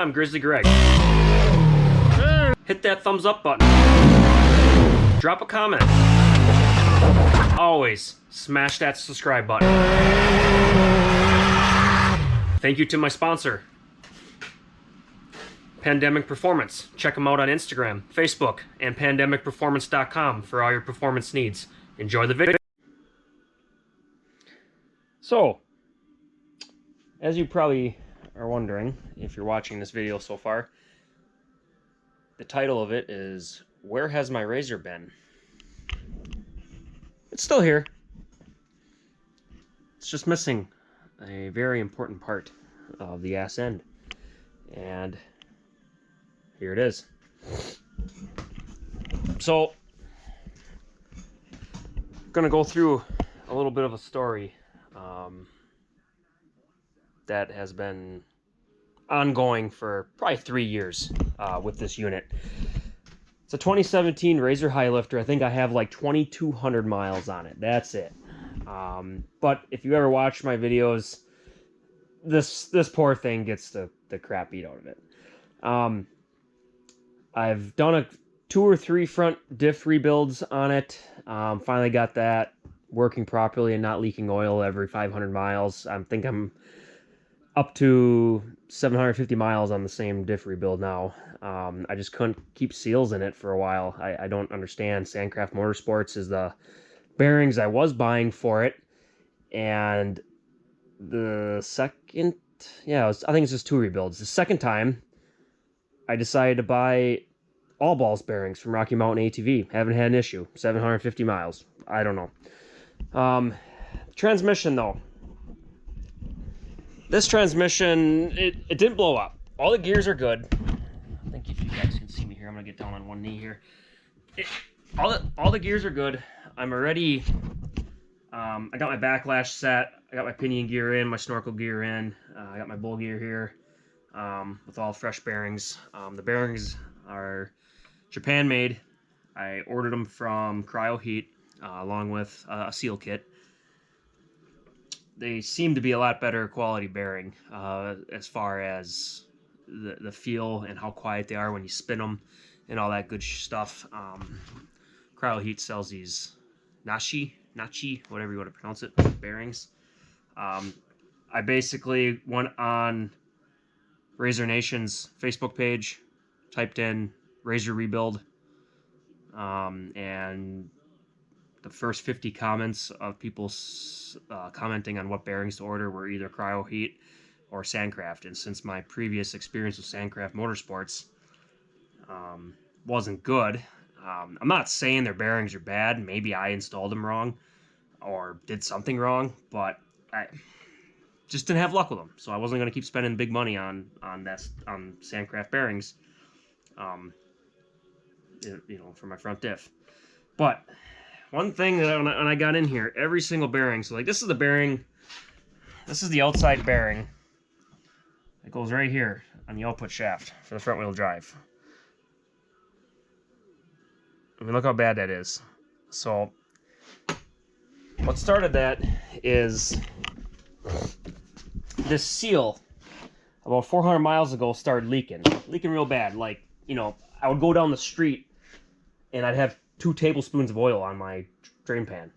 I'm Grizzly Greg. Hit that thumbs up button. Drop a comment. Always smash that subscribe button. Thank you to my sponsor, Pandemic Performance. Check them out on Instagram, Facebook, and pandemicperformance.com for all your performance needs. Enjoy the video. So, as you probably are wondering, if you're watching this video so far, the title of it is, Where Has My Razor Been? It's still here. It's just missing a very important part of the ass end. And here it is. So, I'm gonna go through a little bit of a story that has been ongoing for probably 3 years with this unit. It's a 2017 Razor High Lifter. I think I have like 2,200 miles on it. That's it. But if you ever watch my videos, this poor thing gets the crap beat out of it. I've done 2 or 3 front diff rebuilds on it. Finally got that working properly and not leaking oil every 500 miles. I think I'm up to 750 miles on the same diff rebuild now. I just couldn't keep seals in it for a while. I don't understand. Sandcraft Motorsports is the bearings I was buying for it. And the second, I think it's just 2 rebuilds. The second time, I decided to buy all balls bearings from Rocky Mountain ATV. Haven't had an issue. 750 miles. I don't know. Transmission, though. This transmission, it didn't blow up. All the gears are good. I think if you guys can see me here, I'm going to get down on one knee here. All the gears are good. I'm already... I got my backlash set. I got my pinion gear in, my snorkel gear in. I got my bull gear here with all fresh bearings. The bearings are Japan made. I ordered them from Cryo Heat along with a seal kit. They seem to be a lot better quality bearing as far as the feel and how quiet they are when you spin them and all that good stuff. Cryo Heat sells these Nachi, whatever you want to pronounce it, bearings. I basically went on Razor Nation's Facebook page, typed in Razor Rebuild, and the first 50 comments of people commenting on what bearings to order were either Cryo Heat or Sandcraft. And since my previous experience with Sandcraft Motorsports wasn't good, I'm not saying their bearings are bad. Maybe I installed them wrong or did something wrong, but I just didn't have luck with them. So I wasn't going to keep spending big money on Sandcraft bearings, for my front diff. But one thing that when I got in here, every single bearing, so like this is the bearing, this is the outside bearing. It goes right here on the output shaft for the front wheel drive. I mean, look how bad that is. So what started that is this seal about 400 miles ago started leaking real bad. Like, I would go down the street and I'd have 2 tablespoons of oil on my drain pan.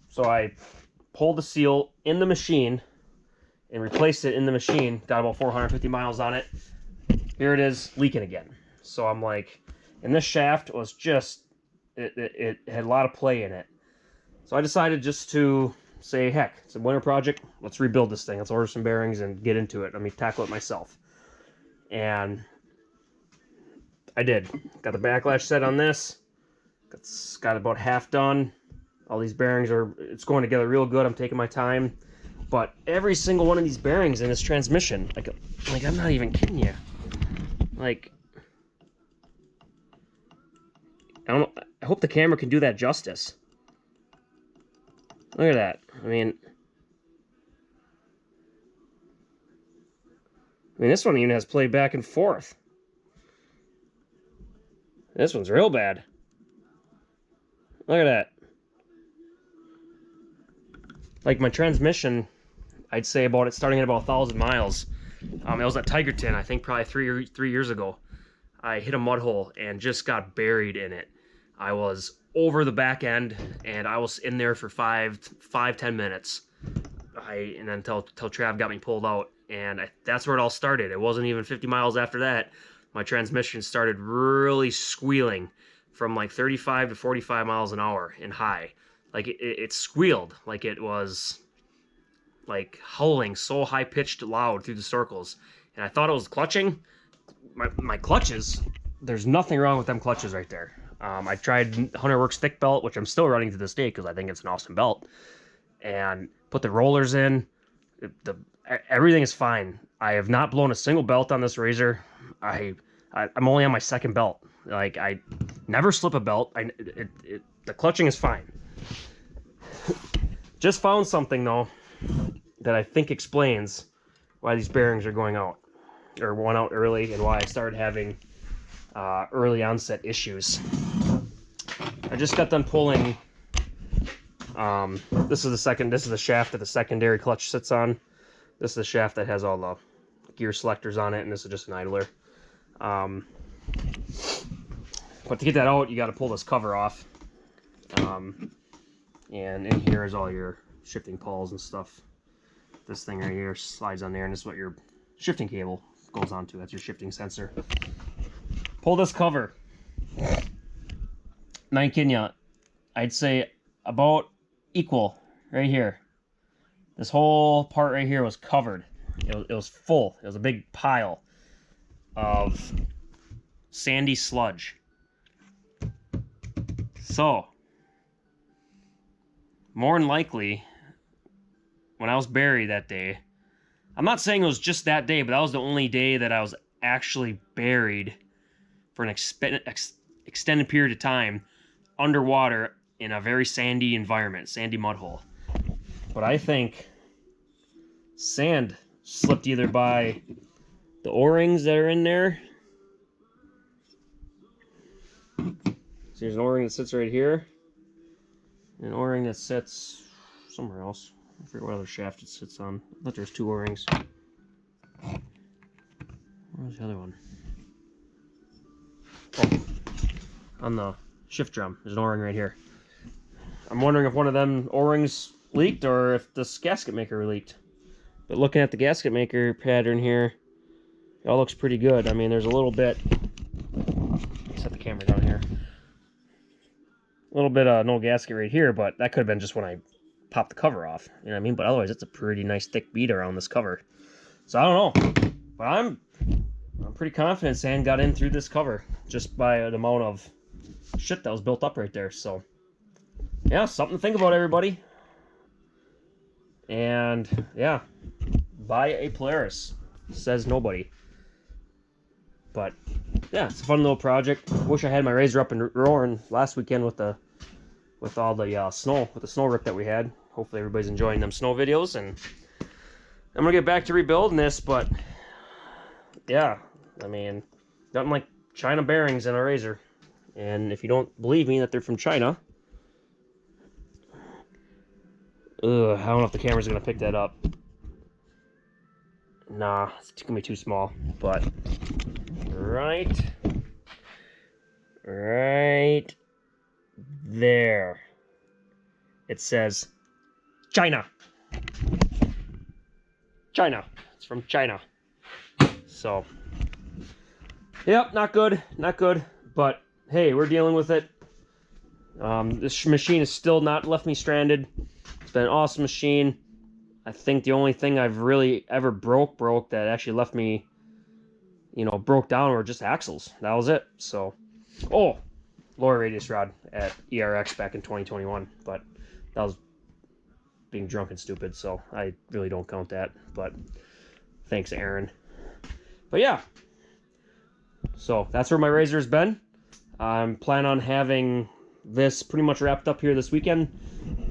So I pulled the seal in the machine and replaced it in the machine. Got about 450 miles on it. Here it is, leaking again. So I'm like, and this shaft was just, it had a lot of play in it. So I decided just to say, heck, it's a winter project. Let's rebuild this thing. Let's order some bearings and get into it. Let me tackle it myself. And I did. Got the backlash set on this. It's got about half done. All these bearings it's going together real good. I'm taking my time. But every single one of these bearings in this transmission, like I'm not even kidding you. Like, I hope the camera can do that justice. Look at that. I mean, this one even has play back and forth. This one's real bad. Look at that. Like my transmission, I'd say about it starting at about 1,000 miles. It was at Tigerton, I think probably three years ago. I hit a mud hole and just got buried in it. I was over the back end, and I was in there for 10 minutes. And then until Trav got me pulled out, and that's where it all started. It wasn't even 50 miles after that. My transmission started really squealing from like 35 to 45 miles an hour in high. Like it squealed like it was like howling so high pitched loud through the circles. And I thought it was clutching. My clutches, there's nothing wrong with them clutches right there. I tried Hunter Works thick belt, which I'm still running to this day because I think it's an awesome belt, and put the rollers in. Everything is fine. I have not blown a single belt on this razor. I'm only on my second belt. Like, I never slip a belt. The clutching is fine. Just found something though that I think explains why these bearings are going out, or went out early, and why I started having early onset issues. I just got done pulling. This is the shaft that the secondary clutch sits on. This is the shaft that has all the gear selectors on it, and this is just an idler. But to get that out, you got to pull this cover off. And in here is all your shifting pawls and stuff. This thing right here slides on there, and this is what your shifting cable goes onto. That's your shifting sensor. Pull this cover. Nine kidding ya, I'd say about equal right here. This whole part right here was covered. It was full. It was a big pile of sandy sludge. So, more than likely, when I was buried that day, I'm not saying it was just that day, but that was the only day that I was actually buried for an extended period of time underwater in a very sandy environment, sandy mud hole. But I think sand slipped either by the O-rings that are in there. So there's an O-ring that sits right here, and an O-ring that sits somewhere else. I forget what other shaft it sits on. I thought there's two O-rings. Where's the other one? Oh, on the shift drum. There's an O-ring right here. I'm wondering if one of them O-rings leaked or if this gasket maker leaked. But looking at the gasket maker pattern here, it all looks pretty good. I mean, there's a little bit. Set the camera down here. A little bit of no gasket right here, but that could have been just when I popped the cover off. You know what I mean? But otherwise, it's a pretty nice thick bead around this cover. So I don't know, but I'm pretty confident sand got in through this cover just by the amount of shit that was built up right there. So yeah, something to think about, everybody. And yeah, buy a Polaris, says nobody. But yeah, it's a fun little project. Wish I had my razor up and roaring last weekend with all the snow, with the snow rip that we had. Hopefully everybody's enjoying them snow videos, and I'm gonna get back to rebuilding this. But yeah, I mean, nothing like China bearings in a razor. And if you don't believe me that they're from China, I don't know if the camera's gonna pick that up. Nah, it's gonna be too small. But right there, it says China. China. It's from China. So, yep, not good, but hey, we're dealing with it. This machine has still not left me stranded. It's been an awesome machine. I think the only thing I've really ever broke that actually left me, broke down were just axles. That was it. So, lower radius rod at ERX back in 2021, but that was being drunk and stupid, so I really don't count that. But thanks, Aaron. But yeah, so that's where my razor's been. I'm planning on having this pretty much wrapped up here this weekend.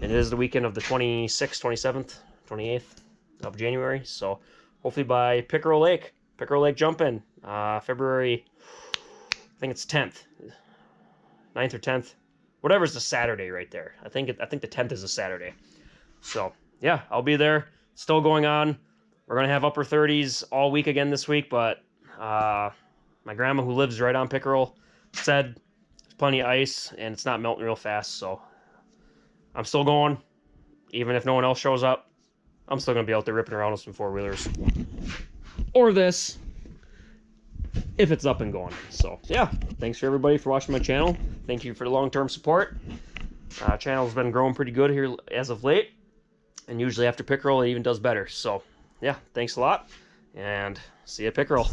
It is the weekend of the 26th, 27th, 28th of January. So hopefully by Pickerel Lake jump-in, February, I think it's 10th, 9th or 10th, whatever's the Saturday right there. I think the 10th is a Saturday. So yeah, I'll be there. Still going on. We're going to have upper 30s all week again this week, but my grandma, who lives right on Pickerel, said there's plenty of ice and it's not melting real fast, so I'm still going. Even if no one else shows up, I'm still going to be out there ripping around with some four-wheelers. Or this, if it's up and going. So, yeah, thanks for everybody for watching my channel. Thank you for the long-term support. Channel's been growing pretty good here as of late. And usually after Pickerel, it even does better. So, yeah, thanks a lot. And see you at Pickerel.